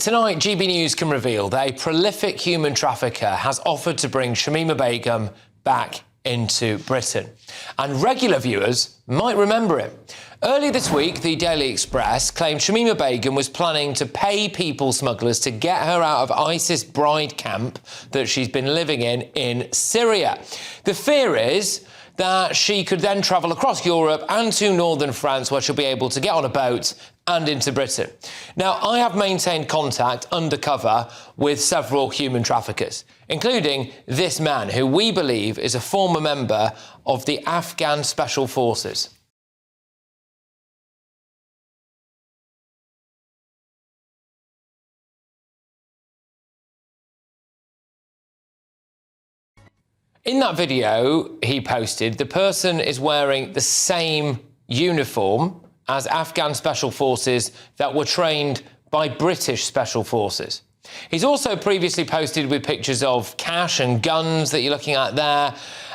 tonight, GB News can reveal that a prolific human trafficker has offered to bring Shamima Begum back into Britain. And regular viewers might remember him. Earlier this week, the Daily Express claimed Shamima Begum was planning to pay people smugglers to get her out of ISIS bride camp that she's been living in Syria. The fear is that she could then travel across Europe and to northern France, where she'll be able to get on a boat and into Britain. Now, I have maintained contact undercover with several human traffickers, including this man, who we believe is a former member of the Afghan Special Forces. In that video he posted, the person is wearing the same uniform as Afghan Special Forces that were trained by British Special Forces. He's also previously posted with pictures of cash and guns that you're looking at there,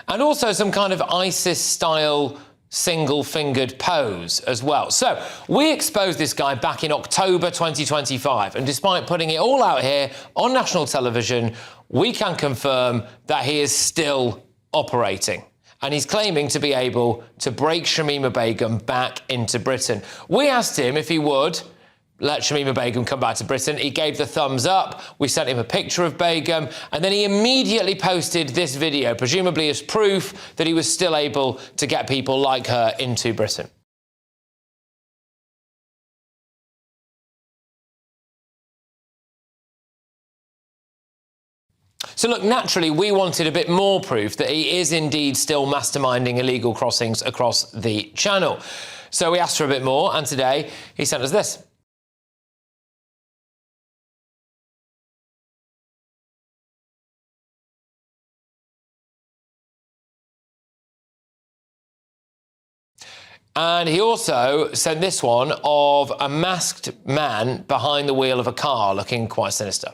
and also some kind of ISIS-style single-fingered pose as well. So we exposed this guy back in October 2025, and despite putting it all out here on national television, we can confirm that he is still operating. And he's claiming to be able to break Shamima Begum back into Britain. We asked him if he would let Shamima Begum come back to Britain. He gave the thumbs up. We sent him a picture of Begum, and then he immediately posted this video, presumably as proof that he was still able to get people like her into Britain. So look, naturally, we wanted a bit more proof that he is indeed still masterminding illegal crossings across the channel. So we asked for a bit more, and today he sent us this. And he also sent this one of a masked man behind the wheel of a car looking quite sinister.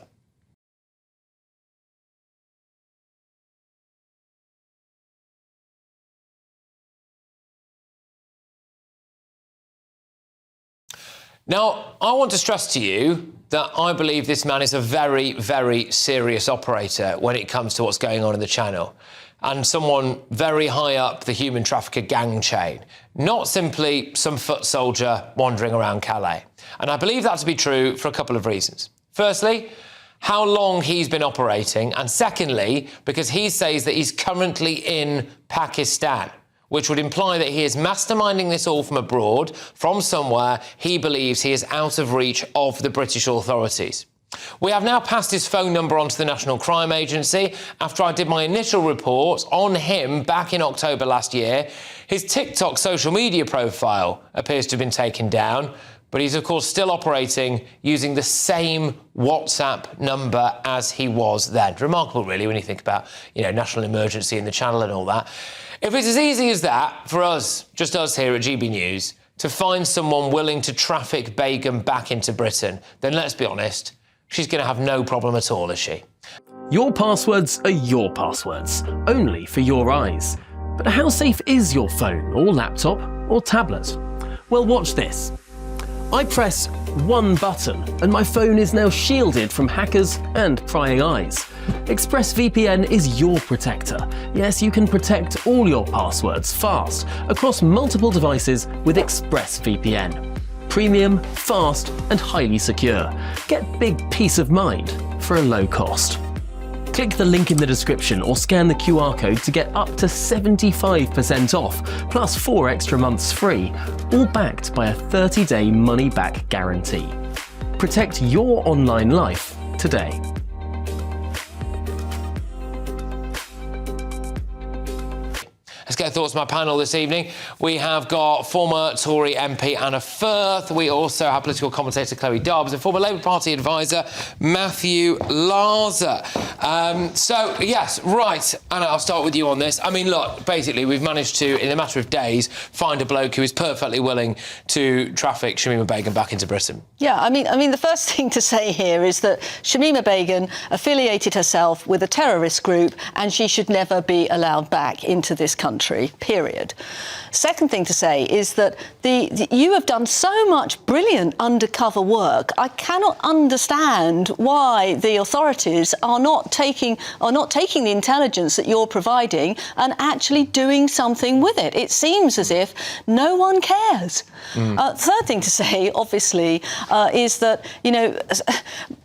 Now, I want to stress to you that I believe this man is a very, very serious operator when it comes to what's going on in the channel, and someone very high up the human trafficker gang chain, not simply some foot soldier wandering around Calais. And I believe that to be true for a couple of reasons. Firstly, how long he's been operating, and secondly, because he says that he's currently in Pakistan, which would imply that he is masterminding this all from abroad, from somewhere he believes he is out of reach of the British authorities. We have now passed his phone number on to the National Crime Agency. After I did my initial report on him back in October last year, his TikTok social media profile appears to have been taken down, but he's of course still operating using the same WhatsApp number as he was then. Remarkable, really, when you think about, national emergency in the channel and all that. If it's as easy as that for us, just us here at GB News, to find someone willing to traffic Begum back into Britain, then let's be honest, she's going to have no problem at all, is she? Your passwords are your passwords, only for your eyes. But how safe is your phone or laptop or tablet? Well, watch this. I press one button and my phone is now shielded from hackers and prying eyes. ExpressVPN is your protector. Yes, you can protect all your passwords fast across multiple devices with ExpressVPN. Premium, fast and highly secure. Get big peace of mind for a low cost. Click the link in the description or scan the QR code to get up to 75% off, plus 4 extra months free, all backed by a 30-day money-back guarantee. Protect your online life today. Let's get thoughts from my panel this evening. We have got former Tory MP Anna Firth. We also have political commentator Chloe Dobbs and former Labour Party advisor Matthew Larzer. Yes, right, Anna, I'll start with you on this. I mean, look, basically, we've managed to, in a matter of days, find a bloke who is perfectly willing to traffic Shamima Begum back into Britain. Yeah, I mean, the first thing to say here is that Shamima Begum affiliated herself with a terrorist group and she should never be allowed back into this country. country, period. Second thing to say is that you have done so much brilliant undercover work. I cannot understand why the authorities are not taking the intelligence that you're providing and actually doing something with it. It seems as if no one cares. Third thing to say, obviously, is that, you know,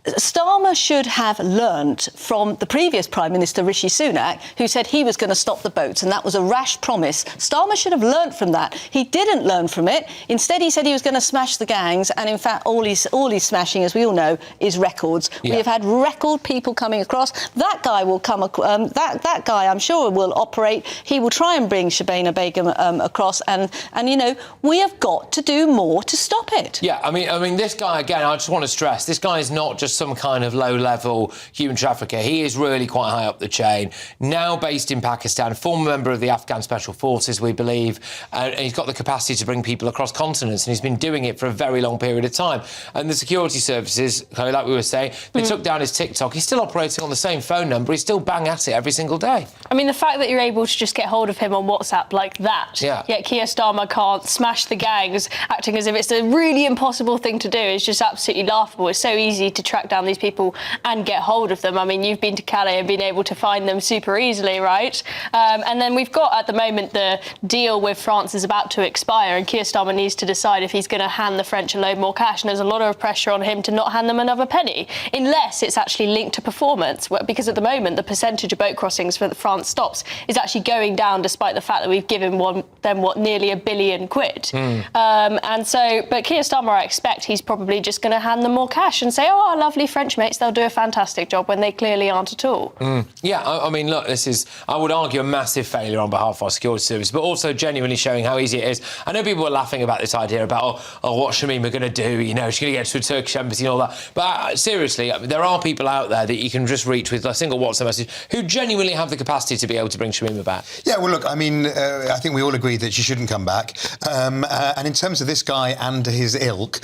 Starmer should have learnt from the previous Prime Minister, Rishi Sunak, who said he was going to stop the boats, and that was a rash promise. Starmer should have learnt from that. He didn't learn from it. Instead, he said he was going to smash the gangs, and in fact, all he's smashing, as we all know, is records. Yeah. We have had record people coming across. That guy will come. That guy, I'm sure, will operate. He will try and bring Shamima Begum across, and you know, we have got to do more to stop it. Yeah, I mean, this guy, again, I just want to stress, this guy is not just some kind of low-level human trafficker. He is really quite high up the chain. Now based in Pakistan, former member of the Afghan Special Forces, we believe, and he's got the capacity to bring people across continents, and he's been doing it for a very long period of time. And the security services, like we were saying, they took down his TikTok. He's still operating on the same phone number. He's still bang at it every single day. I mean, the fact that you're able to just get hold of him on WhatsApp like that, yet Keir Starmer can't smash the gangs, acting as if it's a really impossible thing to do, is just absolutely laughable. It's so easy to track down these people and get hold of them. I mean, you've been to Calais and been able to find them super easily, right? And then we've got, at the moment, the deal with France is about to expire, and Keir Starmer needs to decide if he's going to hand the French a load more cash, and there's a lot of pressure on him to not hand them another penny, unless it's actually linked to performance, because at the moment, the percentage of boat crossings for the France stops is actually going down, despite the fact that we've given them nearly £1 billion. And so, but Keir Starmer, I expect he's probably just going to hand them more cash and say, oh, our lovely French mates, they'll do a fantastic job, when they clearly aren't at all. Yeah, I mean, look, this is, I would argue, a massive failure on behalf of our security service, but also genuinely showing how easy it is. I know people are laughing about this idea about, oh, what's Shamima going to do? You know, she's going to get to a Turkish embassy and all that. But seriously, there are people out there that you can just reach with a single WhatsApp message who genuinely have the capacity to be able to bring Shamima back. Yeah, well, look, I mean, I think we all agree that she shouldn't come back. And in terms of this guy and his ilk,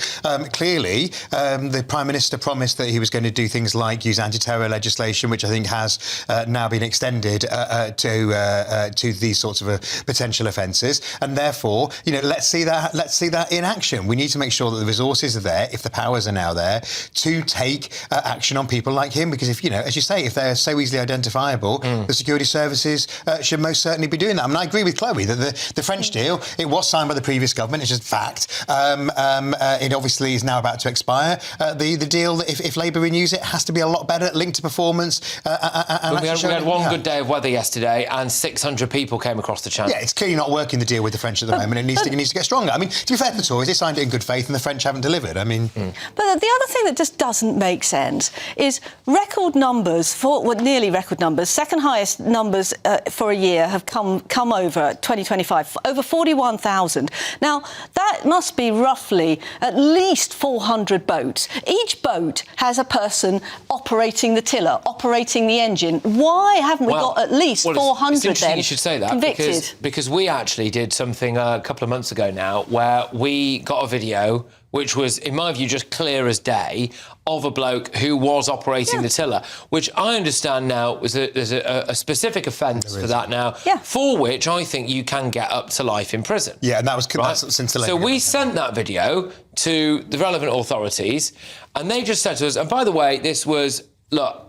clearly, the Prime Minister promised that he was going to do things like use anti-terror legislation, which I think has now been extended to these sorts of potential offences. And therefore, you know, let's see that in action. We need to make sure that the resources are there, if the powers are now there, to take action on people like him. Because if, you know, as you say, if they're so easily identifiable, the security services should most certainly be doing that. I mean, I agree with Chloe that the French deal, it was signed by the previous government, it's just fact. It obviously is now about to expire. The deal, if Labour renews it, has to be a lot better, linked to performance. And we had one good day of weather yesterday, and 600 people came across the channel. Yeah, it's clearly not working, the deal with the French at the moment. It needs to get stronger. I mean, to be fair to the Tories, they signed it in good faith, and the French haven't delivered. I mean... But the other thing that just doesn't make sense is record numbers, nearly record numbers, second highest numbers for a year have come over 2025, over 41,000. Now, that must be roughly at least 400 boats. Each boat has a person operating the tiller, operating the engine. Why haven't we got at least 400 it's interesting then you should say that, convicted? because we actually did something a couple of months ago now where we got a video which was, in my view, just clear as day, of a bloke who was operating the tiller, which I understand now was there's a specific offence for that now, for which I think you can get up to life in prison. Yeah, and that was since the Labour. So we sent that video to the relevant authorities, and they just said to us, and by the way, this was, look,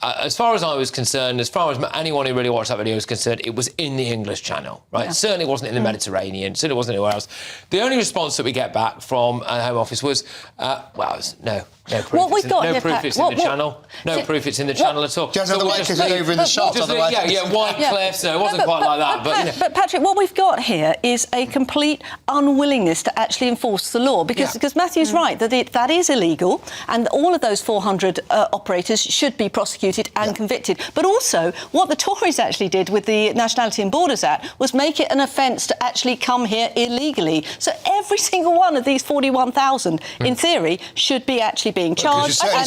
as far as I was concerned, as far as anyone who really watched that video was concerned, it was in the English Channel, right? It certainly wasn't in the Mediterranean, certainly wasn't anywhere else. The only response that we get back from the Home Office was, no proof. What we've got here, proof it's in the channel. No proof it's in the channel at all. Just otherwise, because it's over in the shot. White cliffs. No, it wasn't quite like that. But Patrick, what we've got here is a complete unwillingness to actually enforce the law, because Matthew's right that is illegal, and all of those 400 operators should be prosecuted and convicted. But also, what the Tories actually did with the Nationality and Borders Act was make it an offence to actually come here illegally. So every single one of these 41,000, in theory, should be actually being charged. I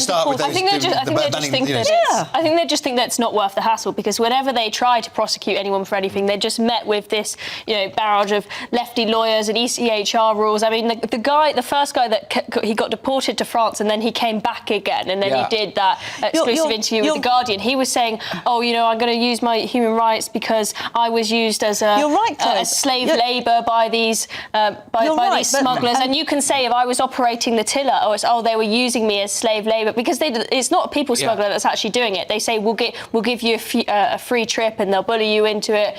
think they just think that it's not worth the hassle, because whenever they try to prosecute anyone for anything, they're just met with this, barrage of lefty lawyers and ECHR rules. I mean, the first guy that he got deported to France and then he came back again, and then he did that exclusive interview with The Guardian. He was saying, I'm going to use my human rights because I was used as a slave labour by these smugglers. And you can say, if I was operating the tiller, they were using me as slave labour, because it's not a people smuggler that's actually doing it. They say, we'll give you a free trip, and they'll bully you into it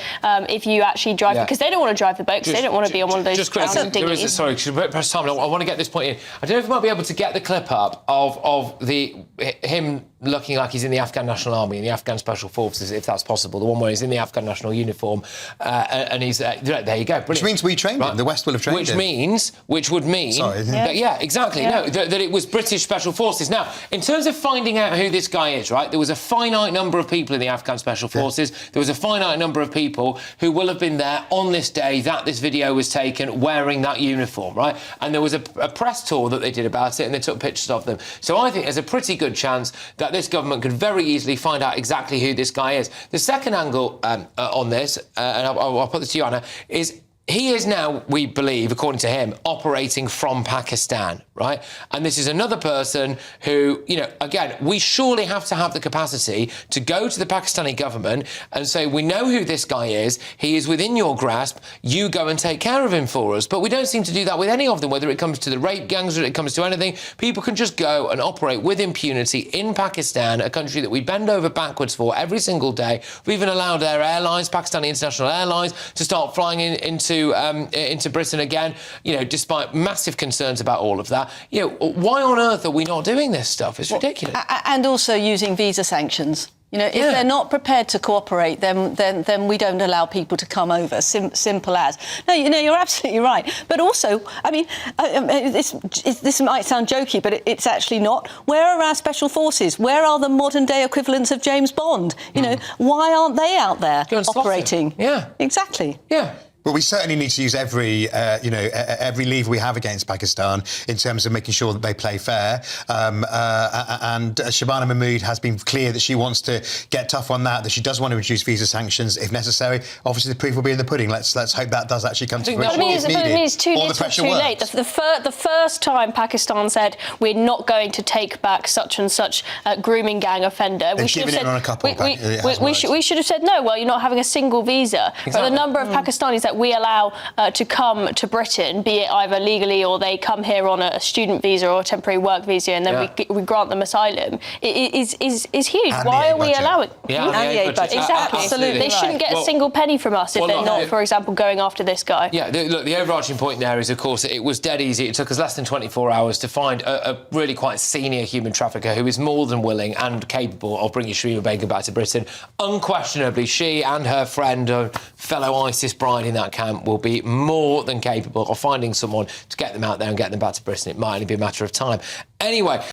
if you actually drive, because they don't want to drive the boat, because they don't want to be on one of those dinghies. Sorry, press time. I want to get this point in. I don't know if you might be able to get the clip up of him looking like he's in the Afghan National Army, in the Afghan Special Forces, if that's possible. The one where he's in the Afghan National uniform, and he's there you go. Brilliant. Which means we trained him. The West will have trained him. Which would mean... Sorry. Exactly. No, that it was British Special Forces. Now, in terms of finding out who this guy is, right, there was a finite number of people in the Afghan Special Forces. There was a finite number of people who will have been there on this day that this video was taken wearing that uniform, right? And there was a press tour that they did about it, and they took pictures of them. So I think there's a pretty good chance that this government could very easily find out exactly who this guy is. The second angle on this, and I'll put this to you, Anna, is he is now, we believe, according to him, operating from Pakistan, right? And this is another person who, again, we surely have to have the capacity to go to the Pakistani government and say, we know who this guy is, he is within your grasp, you go and take care of him for us. But we don't seem to do that with any of them, whether it comes to the rape gangs or it comes to anything. People can just go and operate with impunity in Pakistan, a country that we bend over backwards for every single day. We've even allowed their airlines, Pakistani International Airlines, to start flying into Britain again, despite massive concerns about all of that. Why on earth are we not doing this stuff? It's ridiculous. And also using visa sanctions. If they're not prepared to cooperate, then we don't allow people to come over. Simple as. No, you're absolutely right. But also, I mean, this might sound jokey, but it's actually not. Where are our special forces? Where are the modern-day equivalents of James Bond? Why aren't they out there operating? Yeah, exactly. Yeah. Well, we certainly need to use every lever we have against Pakistan in terms of making sure that they play fair. And Shabana Mahmood has been clear that she wants to get tough on that she does want to reduce visa sanctions if necessary. Obviously, the proof will be in the pudding. Let's hope that does actually come to fruition. It's too late. The first time Pakistan said we're not going to take back such and such grooming gang offender, we should have said, on a couple. We should have said no. Well, you're not having a single visa. Exactly. But the number of Pakistanis that we allow to come to Britain, be it either legally or they come here on a student visa or a temporary work visa, and then we grant them asylum, is huge. And why are we allowing? And the aid budget. Exactly. Absolutely. They shouldn't get a single penny from us if they're not, for example, going after this guy. Yeah. The overarching point there is, of course, it was dead easy. It took us less than 24 hours to find a really quite senior human trafficker who is more than willing and capable of bringing Shamima Begum back to Britain. Unquestionably, she and her friend, a fellow ISIS bride in that camp, will be more than capable of finding someone to get them out there and get them back to Britain. It might only be a matter of time. Anyway,